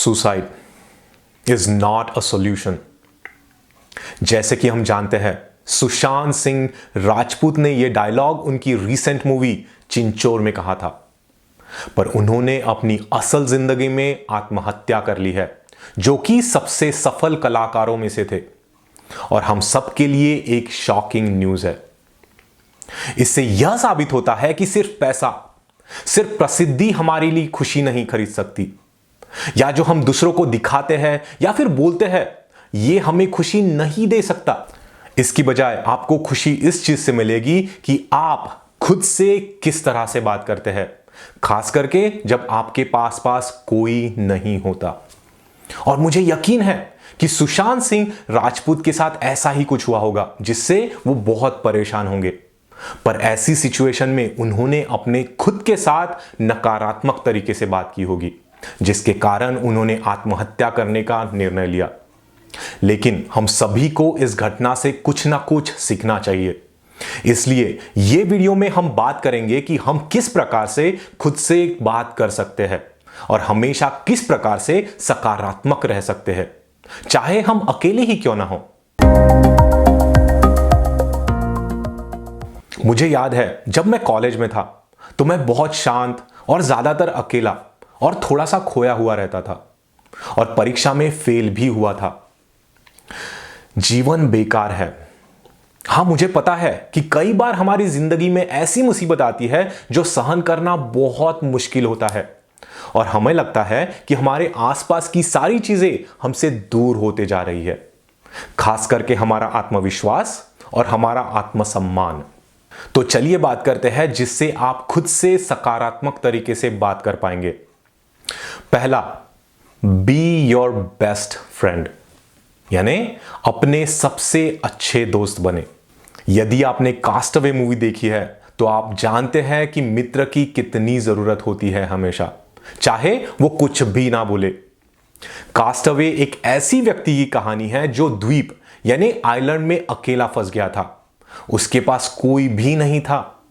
Suicide is not a solution. जैसे कि हम जानते हैं, सुशांत सिंह राजपूत ने यह डायलॉग उनकी रीसेंट मूवी चिंचोर में कहा था, पर उन्होंने अपनी असल जिंदगी में आत्महत्या कर ली है, जो कि सबसे सफल कलाकारों में से थे, और हम सबके लिए एक शॉकिंग न्यूज है। इससे यह साबित होता है कि सिर्फ पैसा, सिर्फ प्रसिद्धि हमारे लिए खुशी नहीं खरीद सकती, या जो हम दूसरों को दिखाते हैं या फिर बोलते हैं, यह हमें खुशी नहीं दे सकता। इसकी बजाय आपको खुशी इस चीज से मिलेगी कि आप खुद से किस तरह से बात करते हैं, खास करके जब आपके पास कोई नहीं होता। और मुझे यकीन है कि सुशांत सिंह राजपूत के साथ ऐसा ही कुछ हुआ होगा, जिससे वो बहुत परेशान होंगे। पर ऐसी सिचुएशन में उन्होंने अपने खुद के साथ नकारात्मक तरीके से बात की होगी, जिसके कारण उन्होंने आत्महत्या करने का निर्णय लिया। लेकिन हम सभी को इस घटना से कुछ ना कुछ सीखना चाहिए। इसलिए ये वीडियो में हम बात करेंगे कि हम किस प्रकार से खुद से बात कर सकते हैं और हमेशा किस प्रकार से सकारात्मक रह सकते हैं, चाहे हम अकेले ही क्यों ना हो। मुझे याद है, जब मैं कॉलेज में था तो मैं बहुत शांत और ज्यादातर अकेला और थोड़ा सा खोया हुआ रहता था, और परीक्षा में फेल भी हुआ था। जीवन बेकार है। हां, मुझे पता है कि कई बार हमारी जिंदगी में ऐसी मुसीबत आती है जो सहन करना बहुत मुश्किल होता है, और हमें लगता है कि हमारे आसपास की सारी चीजें हमसे दूर होते जा रही है, खास करके हमारा आत्मविश्वास और हमारा आत्मसम्मान। तो चलिए बात करते हैं जिससे आप खुद से सकारात्मक तरीके से बात कर पाएंगे। पहला, बी योर बेस्ट फ्रेंड, यानी अपने सबसे अच्छे दोस्त बने। यदि आपने कास्टअवे मूवी देखी है तो आप जानते हैं कि मित्र की कितनी जरूरत होती है हमेशा, चाहे वो कुछ भी ना बोले। कास्टअवे एक ऐसी व्यक्ति की कहानी है जो द्वीप यानी आइलैंड में अकेला फंस गया था। उसके पास कोई भी नहीं था,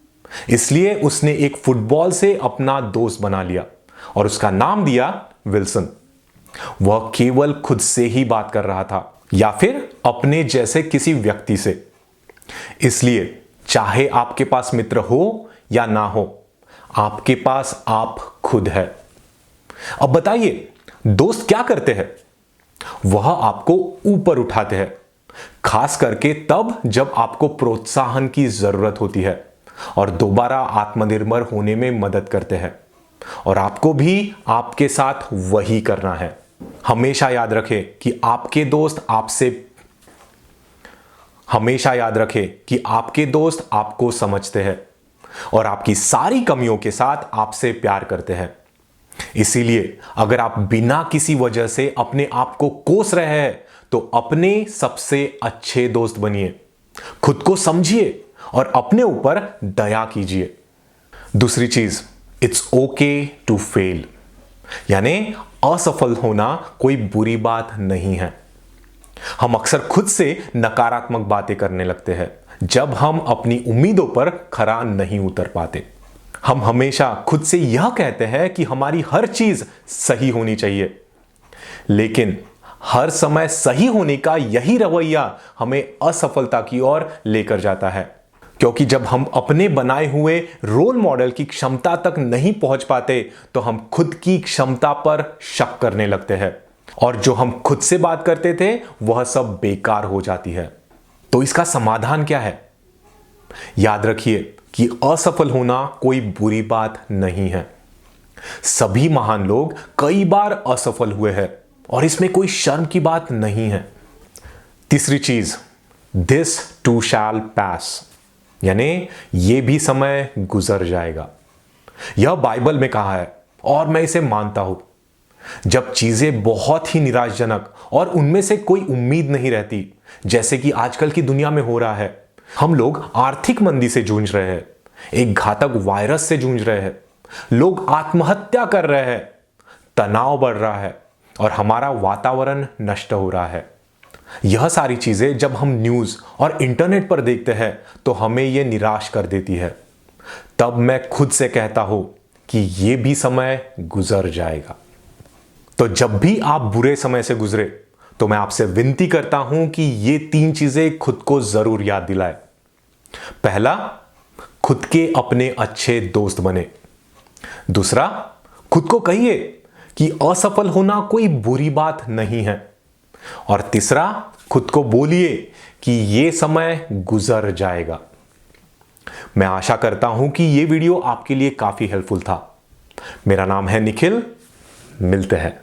इसलिए उसने एक फुटबॉल से अपना दोस्त बना लिया और उसका नाम दिया विल्सन। वह केवल खुद से ही बात कर रहा था, या फिर अपने जैसे किसी व्यक्ति से। इसलिए चाहे आपके पास मित्र हो या ना हो, आपके पास आप खुद है। अब बताइए, दोस्त क्या करते हैं? वह आपको ऊपर उठाते हैं, खास करके तब जब आपको प्रोत्साहन की जरूरत होती है, और दोबारा आत्मनिर्भर होने में मदद करते हैं। और आपको भी आपके साथ वही करना है। हमेशा याद रखें कि आपके दोस्त आपको समझते हैं और आपकी सारी कमियों के साथ आपसे प्यार करते हैं। इसीलिए अगर आप बिना किसी वजह से अपने आप को कोस रहे हैं तो अपने सबसे अच्छे दोस्त बनिए, खुद को समझिए और अपने ऊपर दया कीजिए। दूसरी चीज, इट्स ओके टू फेल, यानी असफल होना कोई बुरी बात नहीं है। हम अक्सर खुद से नकारात्मक बातें करने लगते हैं जब हम अपनी उम्मीदों पर खरा नहीं उतर पाते। हम हमेशा खुद से यह कहते हैं कि हमारी हर चीज सही होनी चाहिए, लेकिन हर समय सही होने का यही रवैया हमें असफलता की ओर लेकर जाता है। क्योंकि जब हम अपने बनाए हुए रोल मॉडल की क्षमता तक नहीं पहुंच पाते तो हम खुद की क्षमता पर शक करने लगते हैं, और जो हम खुद से बात करते थे वह सब बेकार हो जाती है। तो इसका समाधान क्या है? याद रखिए कि असफल होना कोई बुरी बात नहीं है। सभी महान लोग कई बार असफल हुए हैं, और इसमें कोई शर्म की बात नहीं है। तीसरी चीज, दिस टू शैल पास, यानी ये भी समय गुजर जाएगा। यह बाइबल में कहा है और मैं इसे मानता हूं। जब चीजें बहुत ही निराशजनक और उनमें से कोई उम्मीद नहीं रहती, जैसे कि आजकल की दुनिया में हो रहा है, हम लोग आर्थिक मंदी से जूझ रहे हैं, एक घातक वायरस से जूझ रहे हैं, लोग आत्महत्या कर रहे हैं, तनाव बढ़ रहा है और हमारा वातावरण नष्ट हो रहा है। यह सारी चीजें जब हम न्यूज और इंटरनेट पर देखते हैं तो हमें यह निराश कर देती है। तब मैं खुद से कहता हूं कि यह भी समय गुजर जाएगा। तो जब भी आप बुरे समय से गुजरे तो मैं आपसे विनती करता हूं कि ये 3 चीजें खुद को जरूर याद दिलाए। पहला, खुद के अपने अच्छे दोस्त बने। दूसरा, खुद को कहिए कि असफल होना कोई बुरी बात नहीं है। और तीसरा, खुद को बोलिए कि यह समय गुजर जाएगा। मैं आशा करता हूं कि यह वीडियो आपके लिए काफी हेल्पफुल था। मेरा नाम है निखिल। मिलते हैं।